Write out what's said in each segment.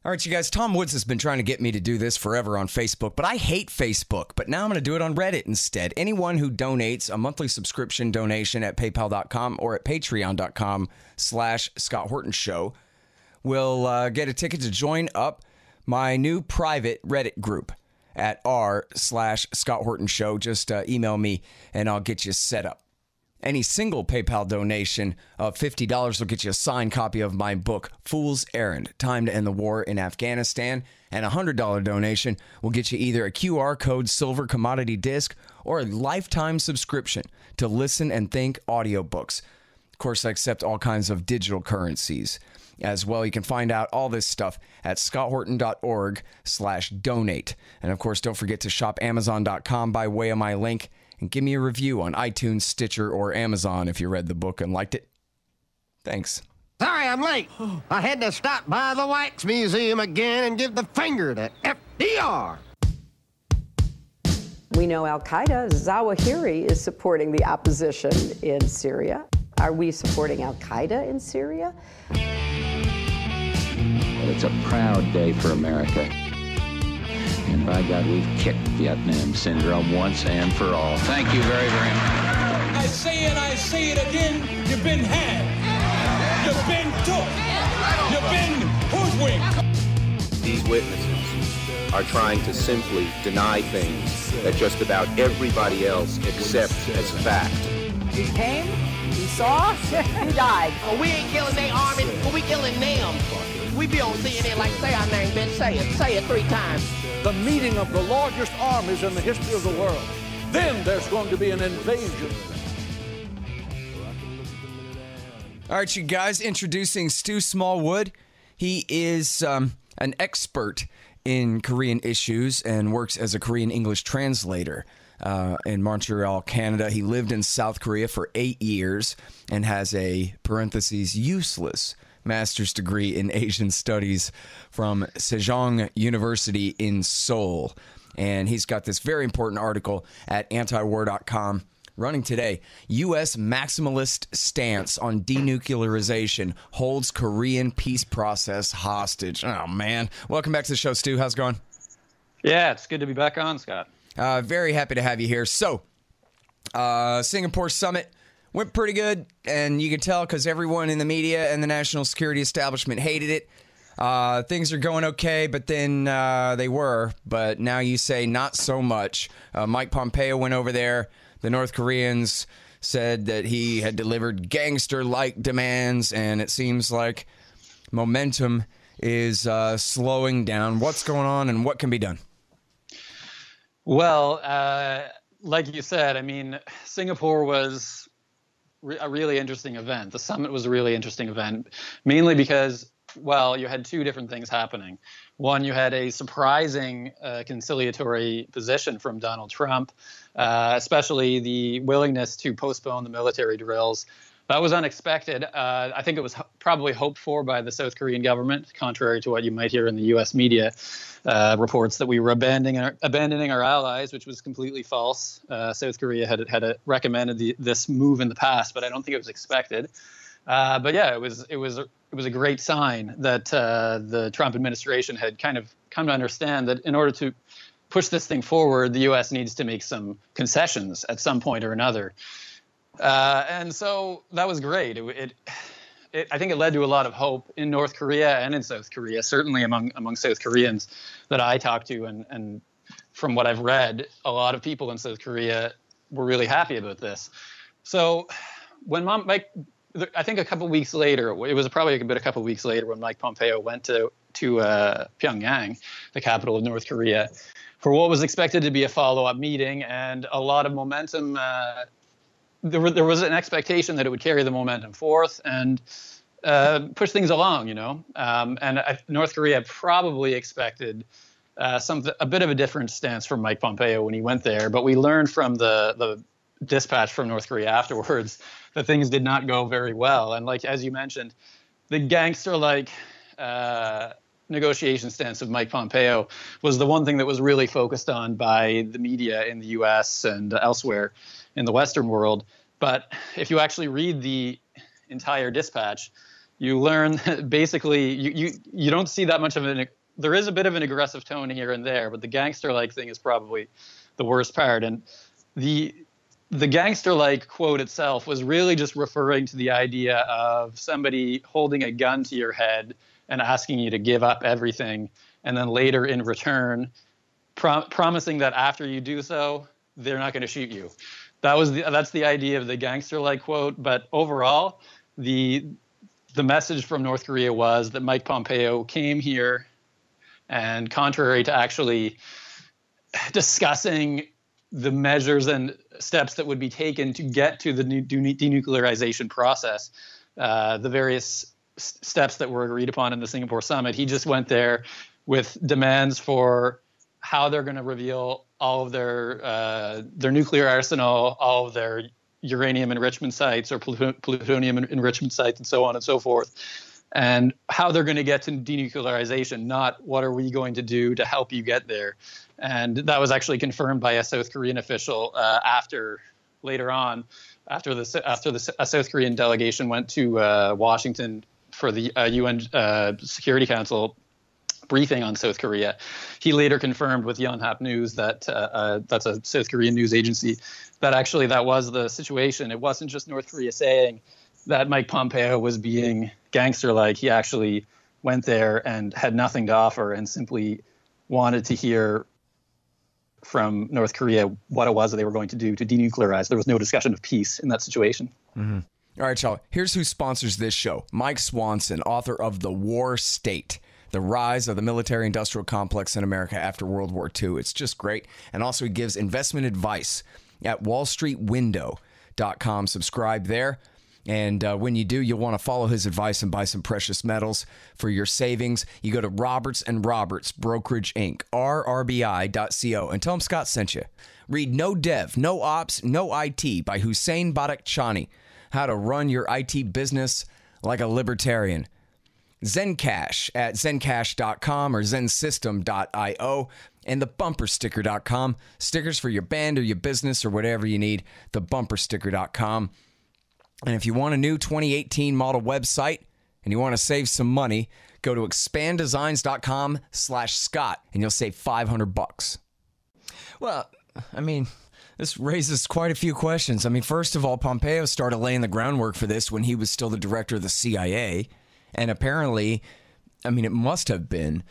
All right, you guys, Tom Woods has been trying to get me to do this forever on Facebook, but I hate Facebook. But now I'm going to do it on Reddit instead. Anyone who donates a monthly subscription donation at paypal.com or at patreon.com/Scott Horton Show will get a ticket to join up my new private Reddit group at r/Scott Horton Show. Just email me and I'll get you set up. Any single PayPal donation of $50 will get you a signed copy of my book, Fool's Errand, Time to End the War in Afghanistan. And a $100 donation will get you either a QR code silver commodity disc or a lifetime subscription to Listen and Think audiobooks. Of course, I accept all kinds of digital currencies as well. You can find out all this stuff at scotthorton.org/donate. And of course, don't forget to shop Amazon.com by way of my link. And give me a review on iTunes, Stitcher, or Amazon if you read the book and liked it. Thanks. Sorry I'm late. I had to stop by the Wax Museum again and give the finger to FDR. We know Al-Qaeda, Zawahiri, is supporting the opposition in Syria. Are we supporting Al-Qaeda in Syria? Well, it's a proud day for America. And by God, we've kicked Vietnam syndrome once and for all. Thank you very, very much. I say it again, you've been had. You've been took. You've been hoodwinked. These witnesses are trying to simply deny things that just about everybody else accepts as fact. He came, he saw, he died. Well, we ain't killing their army, but we killing them. We be on CNN like, say our name, bitch, say it 3 times. The meeting of the largest armies in the history of the world. Then there's going to be an invasion. All right, you guys, introducing Stu Smallwood. He is an expert in Korean issues and works as a Korean English translator in Montreal, Canada. He lived in South Korea for 8 years and has a, parentheses, useless master's degree in Asian studies from Sejong University in Seoul. And he's got this very important article at antiwar.com running today. U.S. maximalist stance on denuclearization holds Korean peace process hostage. Oh, man. Welcome back to the show, Stu. How's it going? Yeah, it's good to be back on, Scott. Very happy to have you here. So, Singapore summit went pretty good, and you can tell because everyone in the media and the national security establishment hated it. Things are going okay, but then they were. But now you say not so much. Mike Pompeo went over there. The North Koreans said that he had delivered gangster-like demands, and it seems like momentum is slowing down. What's going on, and what can be done? Well, like you said, I mean, Singapore was a really interesting event. The summit was a really interesting event, mainly because, well, you had 2 different things happening. One, you had a surprising conciliatory position from Donald Trump, especially the willingness to postpone the military drills. That was unexpected. I think it was probably hoped for by the South Korean government, contrary to what you might hear in the U.S. media reports that we were abandoning our allies, which was completely false. South Korea had recommended this move in the past, but I don't think it was expected. But yeah, it was a great sign that the Trump administration had kind of come to understand that in order to push this thing forward, the U.S. needs to make some concessions at some point or another. And so that was great. I think it led to a lot of hope in North Korea and in South Korea, certainly among South Koreans that I talked to. And from what I've read, a lot of people in South Korea were really happy about this. So when I think a couple weeks later, it was probably a couple of weeks later when Mike Pompeo went to Pyongyang, the capital of North Korea, for what was expected to be a follow-up meeting and a lot of momentum. There was an expectation that it would carry the momentum forth and push things along, and North Korea probably expected a bit of a different stance from Mike Pompeo when he went there. But we learned from the dispatch from North Korea afterwards that things did not go very well. And like, as you mentioned, the gangster-like negotiation stance of Mike Pompeo was the one thing that was really focused on by the media in the U.S. and elsewhere in the Western world. But if you actually read the entire dispatch, you learn basically you don't see that much of there is a bit of an aggressive tone here and there, but the gangster-like thing is probably the worst part. And the gangster-like quote itself was really just referring to the idea of somebody holding a gun to your head and asking you to give up everything, and then later in return promising that after you do so, they're not going to shoot you. That's the idea of the gangster-like quote. But overall, the message from North Korea was that Mike Pompeo came here, and contrary to actually discussing the measures and steps that would be taken to get to the denuclearization process, the various steps that were agreed upon in the Singapore summit, he just went there with demands for how they're going to reveal all of their nuclear arsenal, all of their uranium enrichment sites or plutonium enrichment sites, and so on and so forth, and how they're going to get to denuclearization, not what are we going to do to help you get there. And that was actually confirmed by a South Korean official later on, after the South Korean delegation went to Washington for the UN Security Council briefing on South Korea. He later confirmed with Yonhap News that that's a South Korean news agency, that actually that was the situation. It wasn't just North Korea saying that Mike Pompeo was being gangster-like. He actually went there and had nothing to offer and simply wanted to hear from North Korea what it was that they were going to do to denuclearize. There was no discussion of peace in that situation. Mm-hmm. All right, y'all. Here's who sponsors this show. Mike Swanson, author of The War State, The Rise of the Military-Industrial Complex in America After World War II. It's just great. And also he gives investment advice at wallstreetwindow.com. Subscribe there. And when you do, you'll want to follow his advice and buy some precious metals for your savings. You go to Roberts & Roberts Brokerage Inc., rrbi.co, and tell them Scott sent you. Read No Dev, No Ops, No IT by Hussein Badakchani, how to run your IT business like a libertarian. Zencash at zencash.com or zensystem.io, and thebumpersticker.com. Stickers for your band or your business or whatever you need, thebumpersticker.com. And if you want a new 2018 model website and you want to save some money, go to expanddesigns.com/Scott and you'll save $500. Well, I mean, this raises quite a few questions. I mean, first of all, Pompeo started laying the groundwork for this when he was still the director of the CIA. And apparently, I mean, it must have been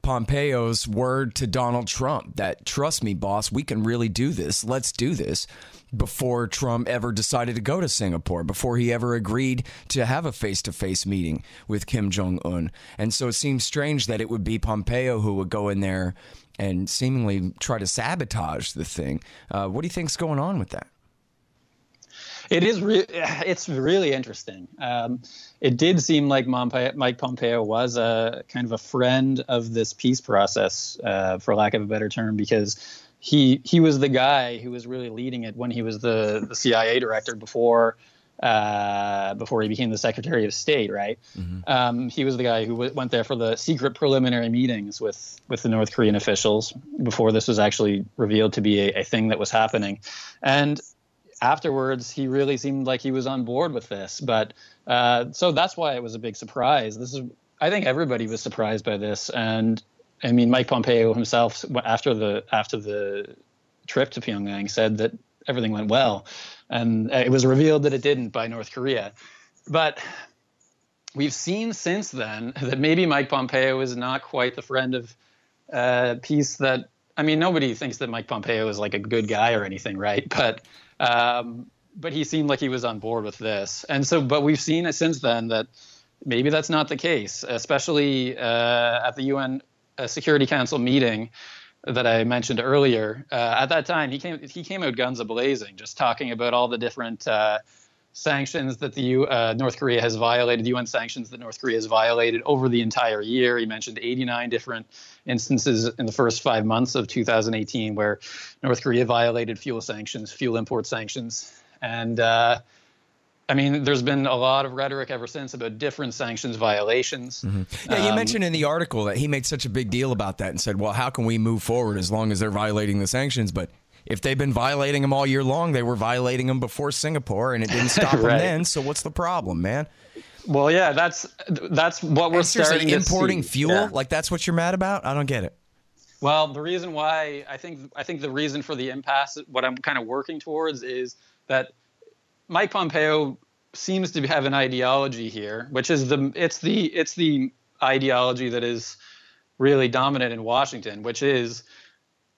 Pompeo's word to Donald Trump that, trust me, boss, we can really do this. Let's do this. Before Trump ever decided to go to Singapore, before he ever agreed to have a face-to-face meeting with Kim Jong-un. And so it seems strange that it would be Pompeo who would go in there and seemingly try to sabotage the thing. What do you think's going on with that? It's really interesting. It did seem like Mike Pompeo was a kind of a friend of this peace process, for lack of a better term, because he was the guy who was really leading it when he was the CIA director before he became the Secretary of State, right? Mm-hmm. He was the guy who went there for the secret preliminary meetings with the North Korean officials before this was actually revealed to be a thing that was happening. And afterwards, he really seemed like he was on board with this. But so that's why it was a big surprise. I think everybody was surprised by this. And I mean, Mike Pompeo himself, after the trip to Pyongyang, said that everything went well, and it was revealed that it didn't by North Korea. But we've seen since then that maybe Mike Pompeo is not quite the friend of peace that. I mean, nobody thinks that Mike Pompeo is like a good guy or anything, right? But he seemed like he was on board with this, and so. But we've seen it since then that maybe that's not the case, especially at the UN Security Council meeting that I mentioned earlier. At that time, he came out guns a-blazing, just talking about all the different sanctions that North Korea has violated, the UN sanctions that North Korea has violated over the entire year. He mentioned 89 different instances in the first 5 months of 2018 where North Korea violated fuel import sanctions. And I mean, there's been a lot of rhetoric ever since about different sanctions violations. Mm-hmm. Yeah, you mentioned in the article that he made such a big deal about that and said, well, how can we move forward as long as they're violating the sanctions? But if they've been violating them all year long, they were violating them before Singapore, and it didn't stop them then. So what's the problem, man? Well, yeah, that's what we're starting to importing see. fuel. Yeah. Like that's what you're mad about? I don't get it. Well, the reason why I think the reason for the impasse, what I'm kind of working towards, is that Mike Pompeo seems to have an ideology here, which is the ideology that is really dominant in Washington, which is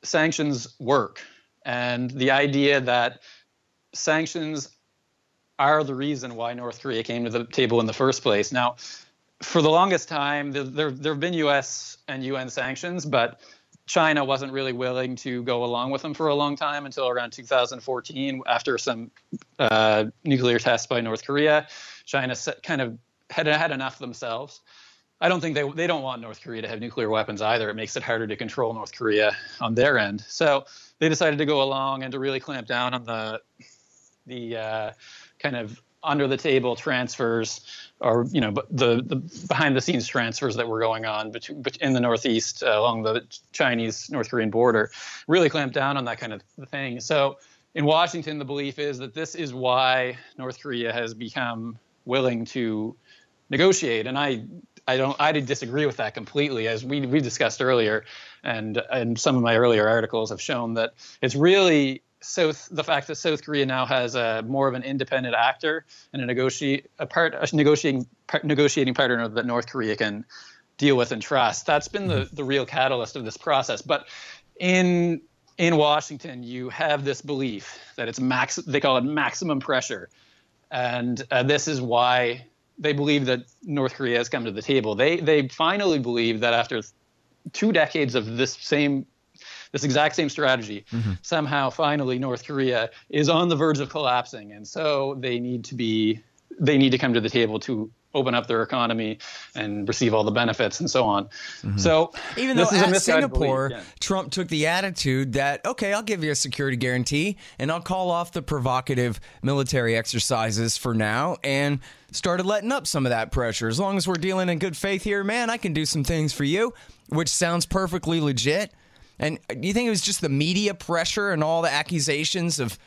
sanctions work, and the idea that sanctions are the reason why North Korea came to the table in the first place. Now, for the longest time, there have been U.S. and UN sanctions, but China wasn't really willing to go along with them for a long time until around 2014, after some nuclear tests by North Korea. China kind of had enough themselves. I don't think they don't want North Korea to have nuclear weapons either. It makes it harder to control North Korea on their end. So they decided to go along and to really clamp down on the kind of under the table transfers, or the behind the scenes transfers that were going on in the Northeast along the Chinese North Korean border. Really clamped down on that kind of thing. So in Washington, the belief is that this is why North Korea has become willing to negotiate, and I disagree with that completely, as we discussed earlier, and some of my earlier articles have shown that it's really the fact that South Korea now has more of an independent actor and a negotiating partner that North Korea can deal with and trust. That's been the real catalyst of this process. But in Washington, you have this belief that it's they call it maximum pressure, and this is why they believe that North Korea has come to the table. They finally believe that after 2 decades of this exact same strategy, somehow finally North Korea is on the verge of collapsing, and so they need to come to the table to open up their economy and receive all the benefits and so on. So even though at Singapore, Trump took the attitude that, okay, I'll give you a security guarantee and I'll call off the provocative military exercises for now, and started letting up some of that pressure. As long as we're dealing in good faith here, man, I can do some things for you, which sounds perfectly legit. And do you think it was just the media pressure and all the accusations of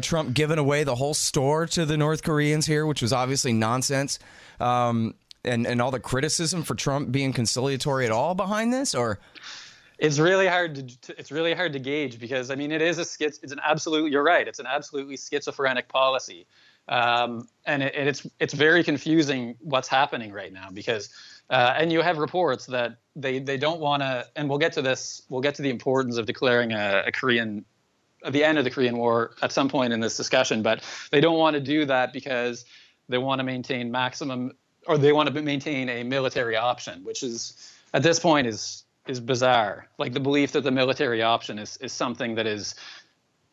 Trump giving away the whole store to the North Koreans here, which was obviously nonsense, and all the criticism for Trump being conciliatory at all behind this? Or it's really hard to gauge, because I mean you're right, it's an absolutely schizophrenic policy, and it's very confusing what's happening right now, because and you have reports that they don't want to, and we'll get to the importance of declaring the end of the Korean War at some point in this discussion, but they don't want to do that because they want to maintain they want to maintain a military option, which is at this point is bizarre. Like, the belief that the military option is something that is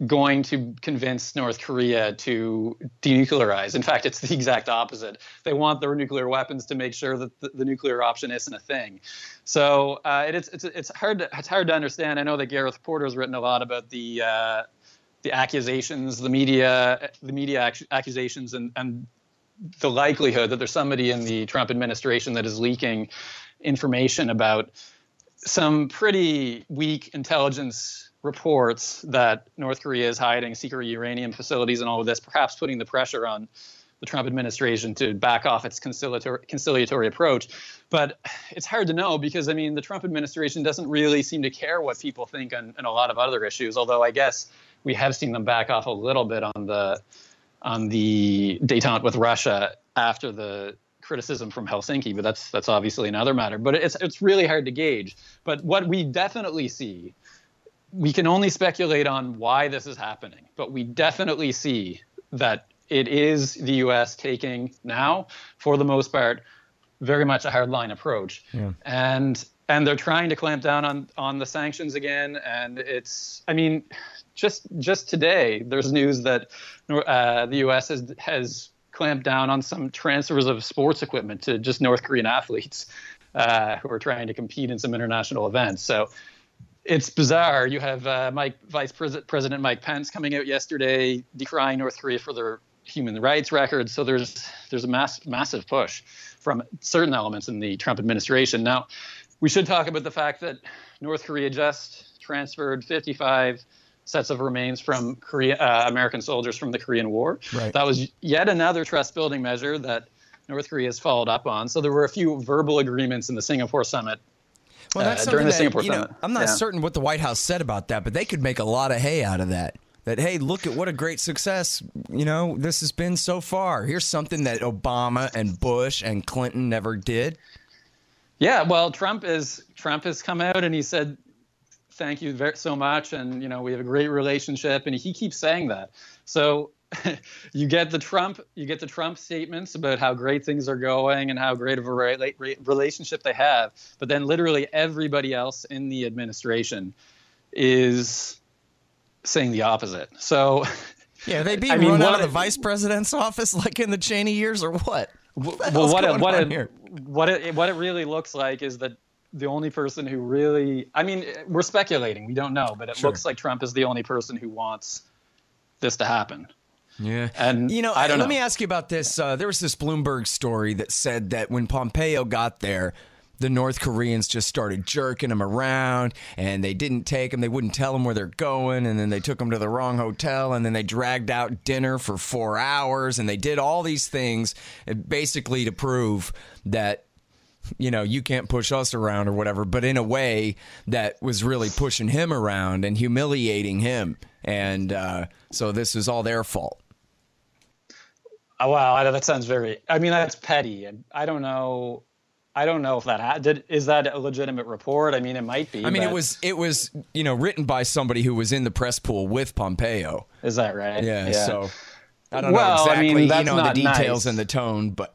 going to convince North Korea to denuclearize. In fact, it's the exact opposite. They want their nuclear weapons to make sure that the nuclear option isn't a thing. So it's hard to understand. I know that Gareth Porter's written a lot about the accusations, the media accusations, and the likelihood that there's somebody in the Trump administration that is leaking information about some pretty weak intelligence reports that North Korea is hiding secret uranium facilities and all of this, perhaps putting the pressure on the Trump administration to back off its conciliatory approach. But it's hard to know, because, I mean, the Trump administration doesn't really seem to care what people think on a lot of other issues, although I guess we have seen them back off a little bit on the détente with Russia after the criticism from Helsinki, but that's obviously another matter. But it's really hard to gauge. But what we definitely see, we can only speculate on why this is happening, but we definitely see that it is the U.S. taking now, for the most part, very much a hardline approach. Yeah. And they're trying to clamp down on the sanctions again. And it's, I mean, just today, there's news that the U.S. has clamped down on some transfers of sports equipment to just North Korean athletes who are trying to compete in some international events. So it's bizarre. You have Vice President Mike Pence coming out yesterday decrying North Korea for their human rights record. So there's a massive push from certain elements in the Trump administration. Now, we should talk about the fact that North Korea just transferred 55 sets of remains from American soldiers from the Korean War. Right. That was yet another trust-building measure that North Korea has followed up on. So there were a few verbal agreements in the Singapore summit. Well, that's during the something Singapore that, summit. I'm not certain what the White House said about that, but they could make a lot of hay out of that. That, hey, look at what a great success, this has been so far. Here's something that Obama and Bush and Clinton never did. Yeah, well, Trump has come out and he said, thank you so much, and we have a great relationship, and he keeps saying that. So you get the Trump statements about how great things are going and how great of a relationship they have, but then literally everybody else in the administration is saying the opposite. So yeah, they being run out of the vice president's office like in the Cheney years, or what? Well, what it really looks like is that the only person who really, we're speculating, we don't know, but it looks like Trump is the only person who wants this to happen. Yeah. And I don't know. Let me ask you about this. There was this Bloomberg story that said that when Pompeo got there, the North Koreans just started jerking him around, and they didn't take him. They wouldn't tell him where they're going, and then they took him to the wrong hotel, and then they dragged out dinner for 4 hours, and they did all these things basically to prove that, you can't push us around or whatever, but in a way that was really pushing him around and humiliating him. And so this is all their fault. Oh, wow, that sounds that's petty. I don't know if that is that a legitimate report. It might be. It was written by somebody who was in the press pool with Pompeo. Is that right? Yeah. So I don't know exactly the details and the tone, but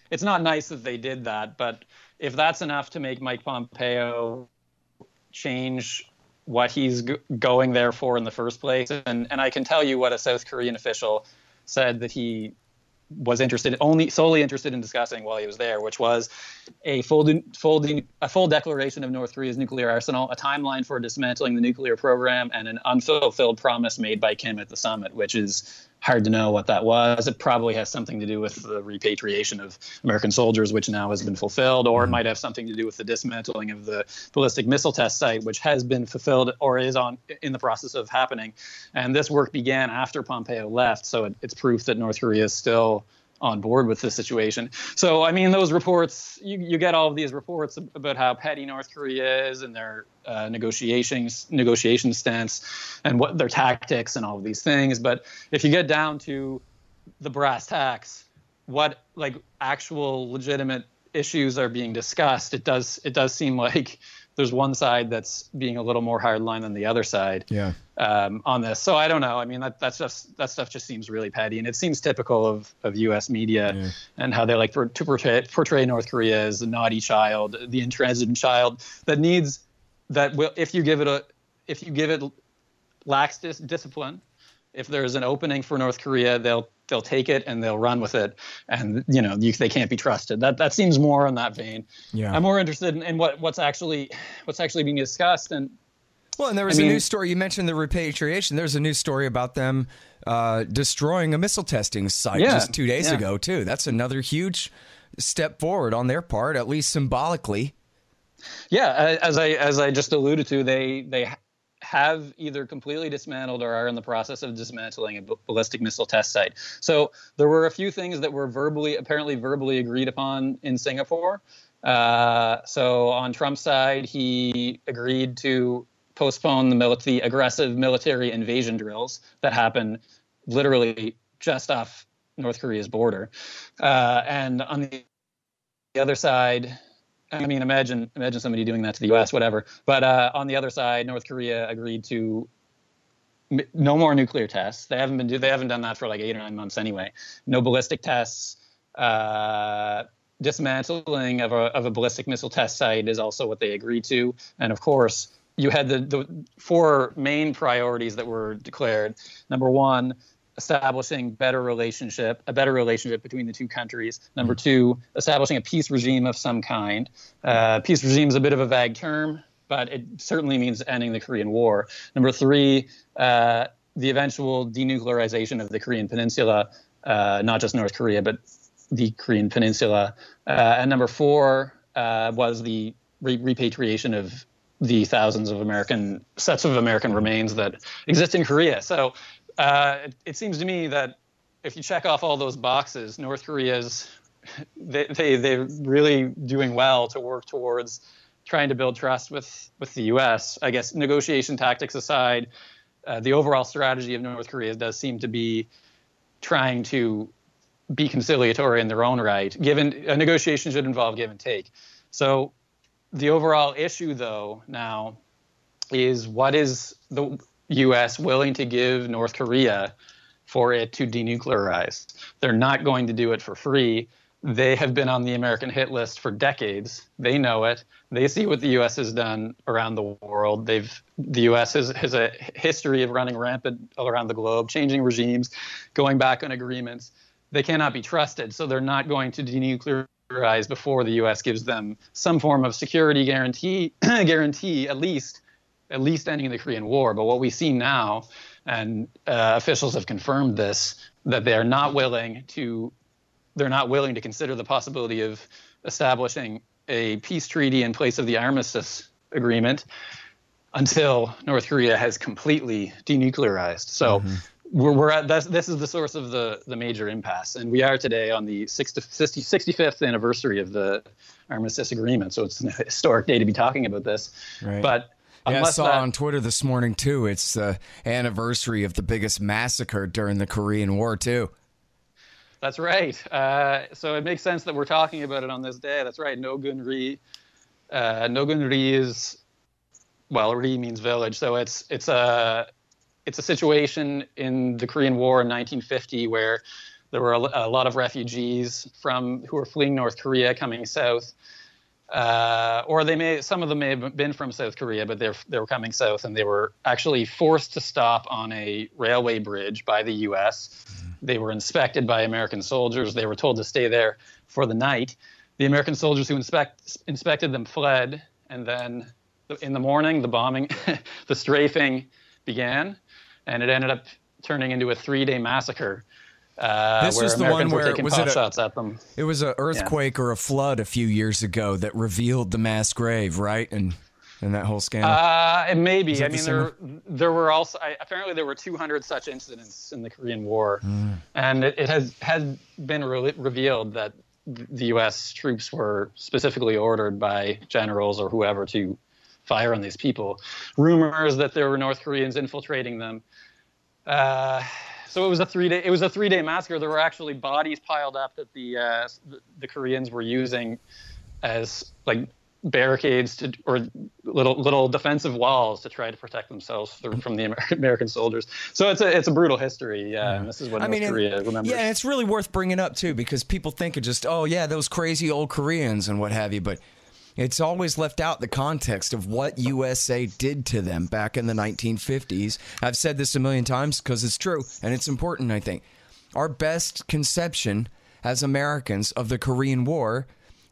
it's not nice that they did that. But if that's enough to make Mike Pompeo change what he's going there for in the first place, and I can tell you what a South Korean official said that he was solely interested in discussing while he was there, which was a full declaration of North Korea's nuclear arsenal, a timeline for dismantling the nuclear program, and an unfulfilled promise made by Kim at the summit, which is hard to know what that was. It probably has something to do with the repatriation of American soldiers, which now has been fulfilled, or it might have something to do with the dismantling of the ballistic missile test site, which has been fulfilled or is in the process of happening. And this work began after Pompeo left, so it's proof that North Korea is still on board with this situation. So, those reports, you get all of these reports about how petty North Korea is and their negotiation stance and what their tactics and all of these things. But if you get down to the brass tacks, what actual legitimate issues are being discussed, it does seem like there's one side that's being a little more hardline than the other side. Yeah. On this. So I don't know. That stuff just seems really petty, and it seems typical of U.S. media and how they like to portray North Korea as the naughty child, the intransigent child if you give it lax discipline, if there's an opening for North Korea, they'll take it and they'll run with it, and they can't be trusted. That seems more in that vein. Yeah. I'm more interested in what's actually being discussed. And there was a news story. You mentioned the repatriation. There's a news story about them destroying a missile testing site just 2 days ago too. That's another huge step forward on their part, at least symbolically. Yeah, as I just alluded to, they have either completely dismantled or are in the process of dismantling a ballistic missile test site. So there were a few things that were apparently verbally agreed upon in Singapore. So on Trump's side, he agreed to postpone the aggressive military invasion drills that happen literally just off North Korea's border. And on the other side, imagine somebody doing that to the U.S., whatever. But on the other side, North Korea agreed to no more nuclear tests. They haven't done that for 8 or 9 months anyway. No ballistic tests. Dismantling of a ballistic missile test site is also what they agreed to. And of course, you had the 4 main priorities that were declared. Number 1, establishing a better relationship between the two countries. Number 2, establishing a peace regime of some kind. Peace regime is a bit of a vague term, but it certainly means ending the Korean War. Number 3, the eventual denuclearization of the Korean peninsula, not just North Korea, but the Korean peninsula. And number 4 was the repatriation of the thousands of sets of American remains that exist in Korea. So it seems to me that if you check off all those boxes, North Korea's they're really doing well to work towards trying to build trust with the U.S. I guess negotiation tactics aside, the overall strategy of North Korea does seem to be trying to be conciliatory in their own right. Given a negotiation should involve give and take. So the overall issue, though, now is what is the U.S. willing to give North Korea for it to denuclearize? They're not going to do it for free. They have been on the American hit list for decades. They know it. They see what the U.S. has done around the world. The U.S. has a history of running rampant around the globe, changing regimes, going back on agreements. They cannot be trusted, so they're not going to denuclearize before the U.S. gives them some form of security guarantee, at least ending the Korean War. But what we see now, and officials have confirmed this, that they're not willing to consider the possibility of establishing a peace treaty in place of the armistice agreement until North Korea has completely denuclearized. So we're at this is the source of the major impasse, and we are today on the 65th anniversary of the armistice agreement. So it's an historic day to be talking about this. Right. But I saw on Twitter this morning too. It's the anniversary of the biggest massacre during the Korean War too. That's right. So it makes sense that we're talking about it on this day. That's right. Nogunri. Nogunri is, well, Ri means village. So it's a situation in the Korean War in 1950 where there were a lot of refugees who were fleeing North Korea coming south. Or some of them may have been from South Korea, but they were coming south, and they were actually forced to stop on a railway bridge by the U.S. They were inspected by American soldiers. They were told to stay there for the night. The American soldiers who inspected them fled, and then in the morning, the bombing, the strafing began, and it ended up turning into a 3-day massacre. This was the one where shots at them. It was an earthquake or a flood a few years ago that revealed the mass grave, right? And that whole scandal. It may be. I mean, there were also apparently there were 200 such incidents in the Korean War, and it has been revealed that the U.S. troops were specifically ordered by generals or whoever to fire on these people. Rumors that there were North Koreans infiltrating them. So it was a 3-day massacre. There were actually bodies piled up that the Koreans were using as like barricades or little defensive walls to try to protect themselves from the American soldiers. So it's a brutal history. Yeah, and this is what North Korea remembers. Yeah, it's really worth bringing up too, because people think of just those crazy old Koreans and what have you, but it's always left out the context of what USA did to them back in the 1950s. I've said this a million times because it's true, and it's important, I think. Our best conception as Americans of the Korean War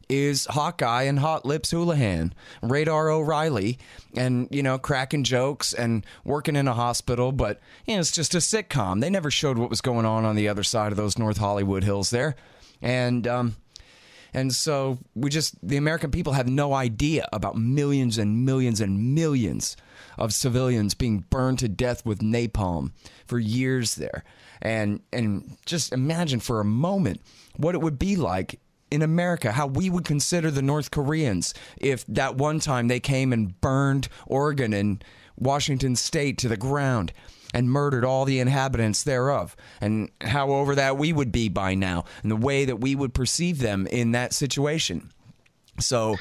is Hawkeye and Hot Lips Houlihan, Radar O'Reilly, and, cracking jokes and working in a hospital, but, it's just a sitcom. They never showed what was going on the other side of those North Hollywood hills there. And so the American people have no idea about millions and millions and millions of civilians being burned to death with napalm for years there. And just imagine for a moment what it would be like in America, how we would consider the North Koreans if that one time they came and burned Oregon and Washington State to the ground and murdered all the inhabitants thereof, and how over that we would be by now, and the way that we would perceive them in that situation. So,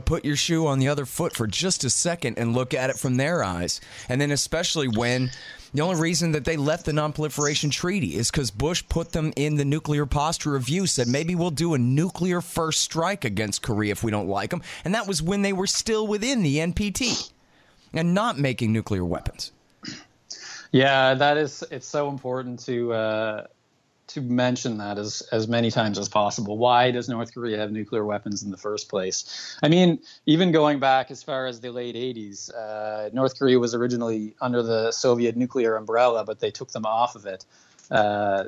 put your shoe on the other foot for just a second and look at it from their eyes. And then especially when the only reason that they left the Non-Proliferation Treaty is because Bush put them in the nuclear posture review, said maybe we'll do a nuclear first strike against Korea if we don't like them. And that was when they were still within the NPT and not making nuclear weapons. Yeah, it's so important to mention that as many times as possible. Why does North Korea have nuclear weapons in the first place? I mean, even going back as far as the late 80s, North Korea was originally under the Soviet nuclear umbrella, but they took them off of it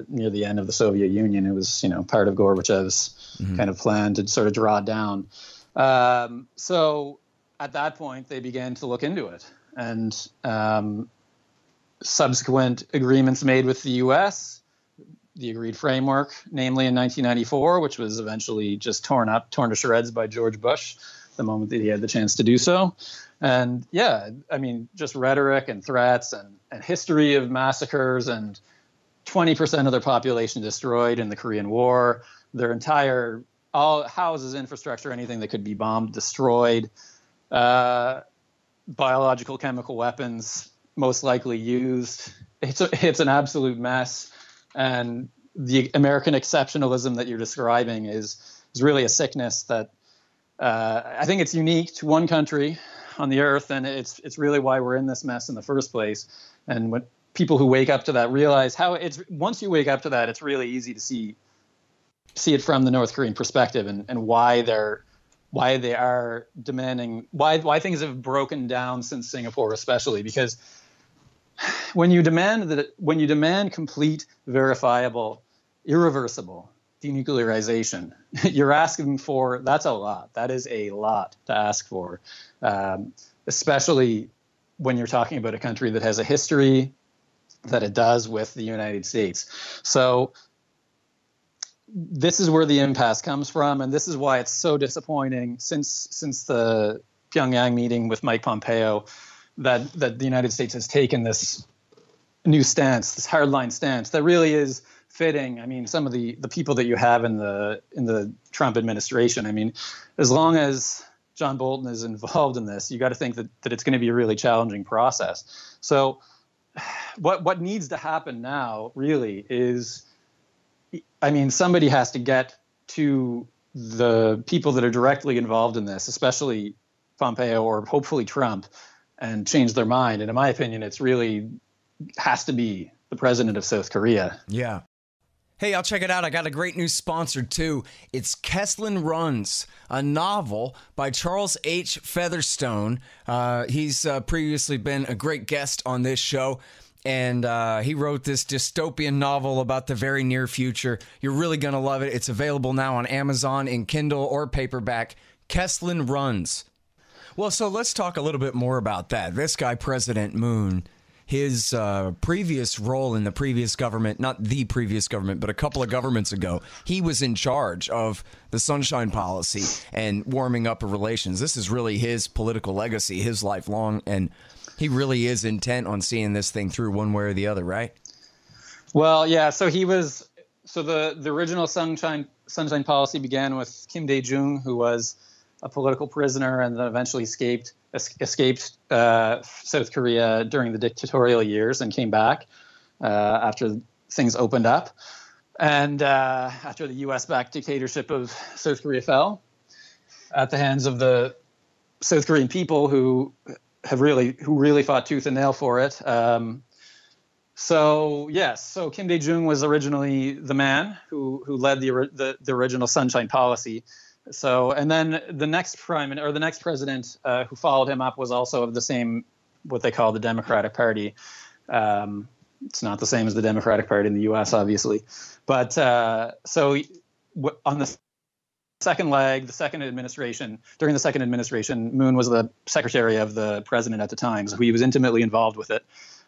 near the end of the Soviet Union. It was, part of Gorbachev's kind of plan to sort of draw it down. So at that point, they began to look into it. And subsequent agreements made with the U.S. the agreed framework, namely in 1994, which was eventually just torn to shreds by George Bush the moment that he had the chance to do so. And yeah, I mean, just rhetoric and threats and history of massacres, and 20% of their population destroyed in the Korean War, their entire, all houses, infrastructure, anything that could be bombed, destroyed, biological, chemical weapons most likely used. It's an absolute mess. And the American exceptionalism that you're describing is really a sickness that I think it's unique to one country on the earth, and it's really why we're in this mess in the first place. And when people who wake up to that realize how once you wake up to that, it's really easy to see it from the North Korean perspective, and why they are demanding, why things have broken down since Singapore, especially because when you demand complete, verifiable, irreversible denuclearization, you're asking for, that's a lot. That is a lot to ask for, especially when you're talking about a country that has a history that it does with the United States. So this is where the impasse comes from, and this is why it's so disappointing since the Pyongyang meeting with Mike Pompeo that the United States has taken this new stance, this hardline stance that really is fitting. I mean, some of the people that you have in the Trump administration, I mean, as long as John Bolton is involved in this, you got to think that it's going to be a really challenging process. So what needs to happen now really is, I mean, somebody has to get to the people that are directly involved in this, especially Pompeo or hopefully Trump, and change their mind. And in my opinion, it's really has to be the president of South Korea. Yeah. Hey, I'll check it out. I got a great new sponsor, too. It's Kesslin Runs, a novel by Charles H. Featherstone. He's previously been a great guest on this show, and he wrote this dystopian novel about the very near future. You're really going to love it. It's available now on Amazon in Kindle or paperback. Kesslin Runs. Well, so let's talk a little bit more about that. This guy, President Moon, his previous role in the previous government, not the previous government, but a couple of governments ago, he was in charge of the Sunshine Policy and warming up of relations. This is really his political legacy, his lifelong, and he really is intent on seeing this thing through one way or the other, right? Well, yeah. So the original Sunshine Policy began with Kim Dae-jung, who was a political prisoner and then eventually escaped South Korea during the dictatorial years and came back after things opened up, and after the U.S.-backed dictatorship of South Korea fell at the hands of the South Korean people who really fought tooth and nail for it. So Kim Dae-jung was originally the man who led the original Sunshine Policy. So, and then the next president who followed him up was also of the same, what they call the Democratic Party. It's not the same as the Democratic Party in the U.S., obviously. But on the second leg, during the second administration, Moon was the secretary of the president at the time, so he was intimately involved with it.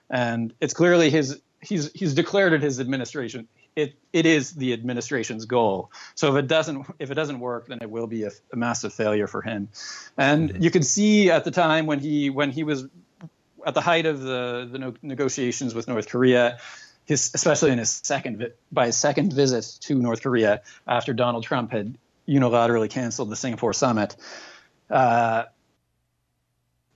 And it's clearly he's declared it his administration. It is the administration's goal. So if it doesn't work, then it will be a massive failure for him. And you could see at the time when he was at the height of the negotiations with North Korea, especially in his second visit to North Korea after Donald Trump had unilaterally canceled the Singapore summit. That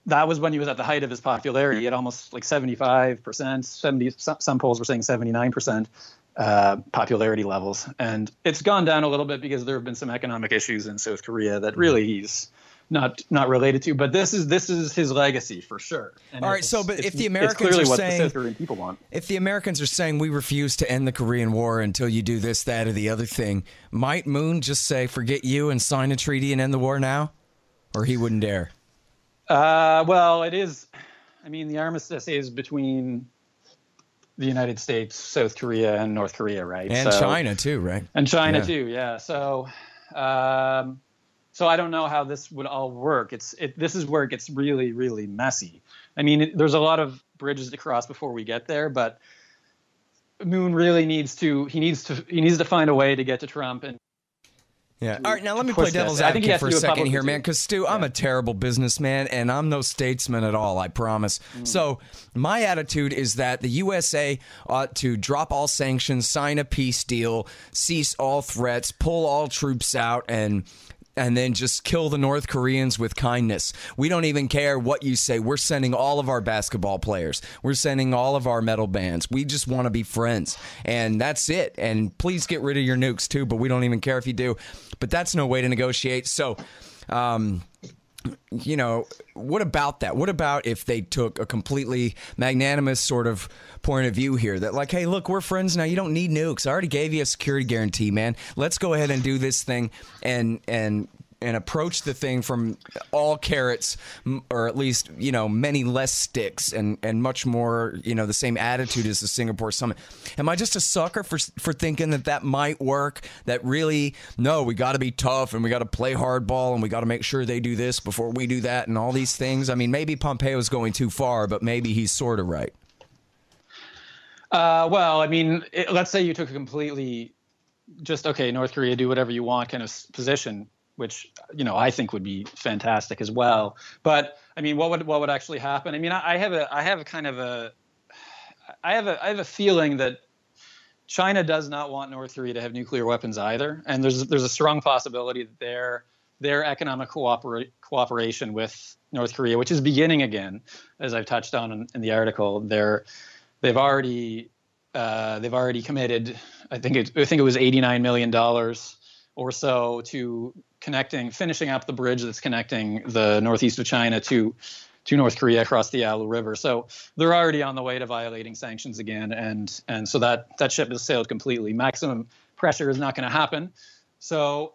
was when he was at the height of his popularity. He had almost like 75%, some polls were saying 79%. Popularity levels, and it's gone down a little bit because there have been some economic issues in South Korea that really he's not related to. But this is his legacy for sure. And all right, but if the Americans are saying, the South Korean people want, if the Americans are saying we refuse to end the Korean War until you do this, that, or the other thing, might Moon just say forget you and sign a treaty and end the war now, or he wouldn't dare? Well, it is. I mean, the armistice is between the United States, South Korea, and North Korea, right? And China too, right? And China too, yeah. So I don't know how this would all work. This is where it gets really, really messy. I mean, there's a lot of bridges to cross before we get there, but Moon really needs to find a way to get to Trump and. Yeah. All right. Now let me play devil's advocate for a second here, man. Because Stu, I'm a terrible businessman, and I'm no statesman at all. I promise. So my attitude is that the USA ought to drop all sanctions, sign a peace deal, cease all threats, pull all troops out, and then just kill the North Koreans with kindness. We don't even care what you say. We're sending all of our basketball players. We're sending all of our metal bands. We just want to be friends. And that's it. And please get rid of your nukes, too, but we don't even care if you do. But that's no way to negotiate. So, you know, what about that? What about if they took a completely magnanimous sort of point of view here that, like, hey, look, we're friends now. You don't need nukes. I already gave you a security guarantee, man. Let's go ahead and do this thing and approach the thing from all carrots, or at least, you know, many less sticks, and much more, you know, the same attitude as the Singapore summit. Am I just a sucker for thinking that might work? That really, no, we got to be tough and we got to play hardball and we got to make sure they do this before we do that and all these things? I mean, maybe Pompeo's going too far, but maybe he's sort of right. Well, I mean, let's say you took a completely just, okay, North Korea, do whatever you want kind of position, which, you know, I think would be fantastic as well. But I mean, what would actually happen? I mean, I have a feeling that China does not want North Korea to have nuclear weapons either, and there's a strong possibility that their economic cooperation with North Korea, which is beginning again, as I've touched on in the article, they've already committed, I think it was $89 million or so to finishing up the bridge that's connecting the northeast of China to North Korea across the Yalu River. So they're already on the way to violating sanctions again, and so that ship has sailed completely. Maximum pressure is not going to happen. So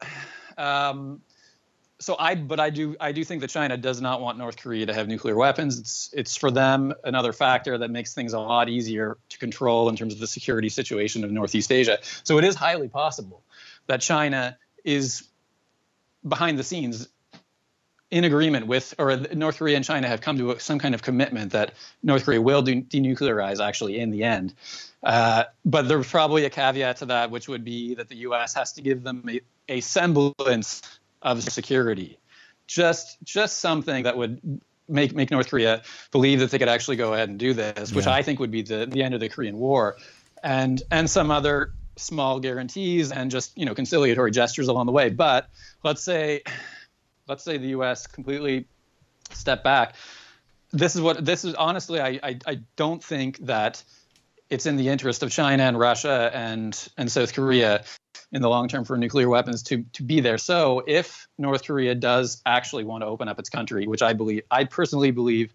I do think that China does not want North Korea to have nuclear weapons. It's for them another factor that makes things a lot easier to control in terms of the security situation of Northeast Asia. So it is highly possible that China is behind the scenes in agreement with, or North Korea and China have come to some kind of commitment that North Korea will denuclearize actually in the end. But there's probably a caveat to that, which would be that the U.S. has to give them a semblance of security, just something that would make North Korea believe that they could actually go ahead and do this, which I think would be the end of the Korean War, and some other small guarantees and just, you know, conciliatory gestures along the way. But let's say the U.S. completely step back. This is honestly, I don't think that it's in the interest of China and Russia and South Korea in the long term for nuclear weapons to be there. So if North Korea does actually want to open up its country, which I personally believe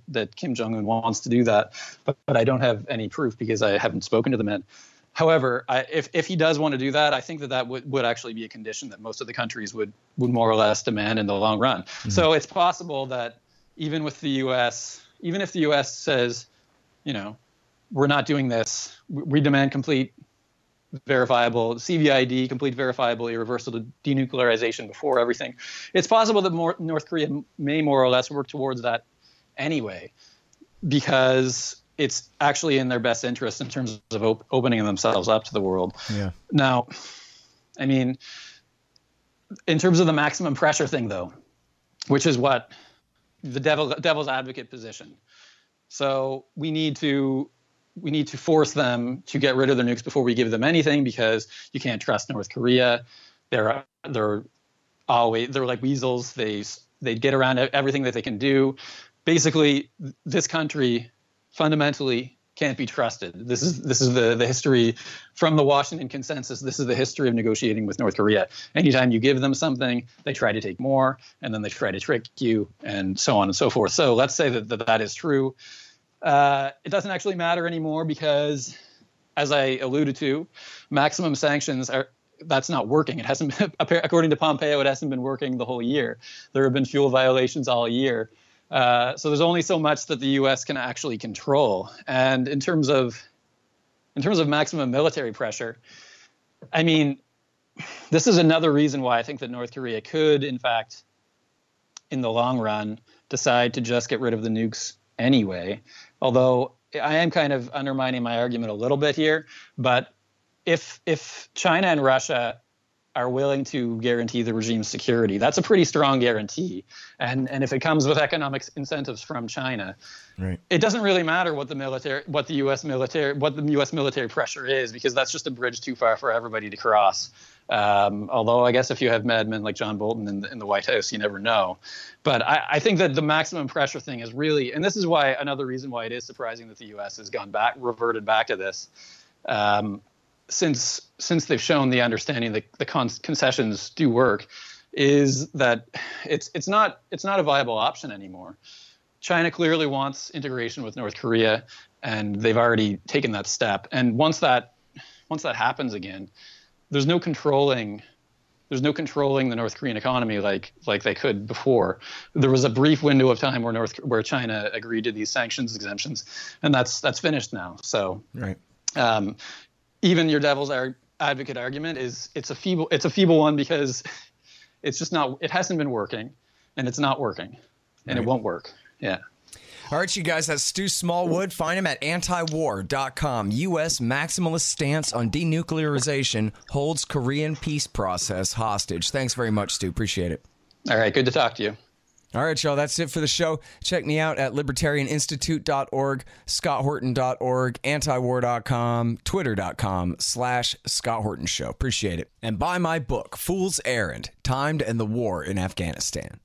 that Kim Jong-un wants to do that, but I don't have any proof because I haven't spoken to the man. However, if he does want to do that, I think that would actually be a condition that most of the countries would more or less demand in the long run. Mm-hmm. So it's possible that even if the U.S. says, you know, we're not doing this, we demand complete verifiable CVID, complete verifiable irreversible denuclearization before everything. It's possible that North Korea may more or less work towards that anyway, because it's actually in their best interest in terms of opening themselves up to the world. Yeah. Now, I mean, in terms of the maximum pressure thing, though, which is what the devil's advocate position. So we need to force them to get rid of their nukes before we give them anything, because you can't trust North Korea. They're like weasels. They get around everything that they can do. Basically, this country fundamentally can't be trusted. This is the history from the Washington Consensus. This is the history of negotiating with North Korea. Anytime you give them something, they try to take more, and then they try to trick you, and so on and so forth. So let's say that is true. It doesn't actually matter anymore because, as I alluded to, maximum sanctions that's not working. It hasn't been, according to Pompeo, it hasn't been working the whole year. There have been fuel violations all year. So there's only so much that the U.S. can actually control. And in terms of maximum military pressure, I mean, this is another reason why I think that North Korea could, in fact, in the long run, decide to just get rid of the nukes anyway. Although I am kind of undermining my argument a little bit here, but if China and Russia are willing to guarantee the regime's security, that's a pretty strong guarantee. And if it comes with economic incentives from China, right, it doesn't really matter what the U.S. military pressure is, because that's just a bridge too far for everybody to cross. Although I guess if you have madmen like John Bolton in the White House, you never know. But I think that the maximum pressure thing is really, and this is why another reason why it is surprising that the U.S. has reverted back to this. Since they've shown the understanding that the concessions do work, is that it's not a viable option anymore. China clearly wants integration with North Korea, and they've already taken that step. And once that happens again, there's no controlling the North Korean economy like they could before. There was a brief window of time where China agreed to these sanctions exemptions, and that's finished now. So right. Even your devil's advocate argument it's a feeble one, because it hasn't been working, and it's not working, and It won't work. Yeah. All right, you guys, that's Stu Smallwood. Find him at antiwar.com. U.S. maximalist stance on denuclearization holds Korean peace process hostage. Thanks very much, Stu. Appreciate it. All right, good to talk to you. All right, y'all, that's it for the show. Check me out at libertarianinstitute.org, scotthorton.org, antiwar.com, twitter.com/Scott Horton Show. Appreciate it. And buy my book, Fool's Errand, Time to End the War in Afghanistan.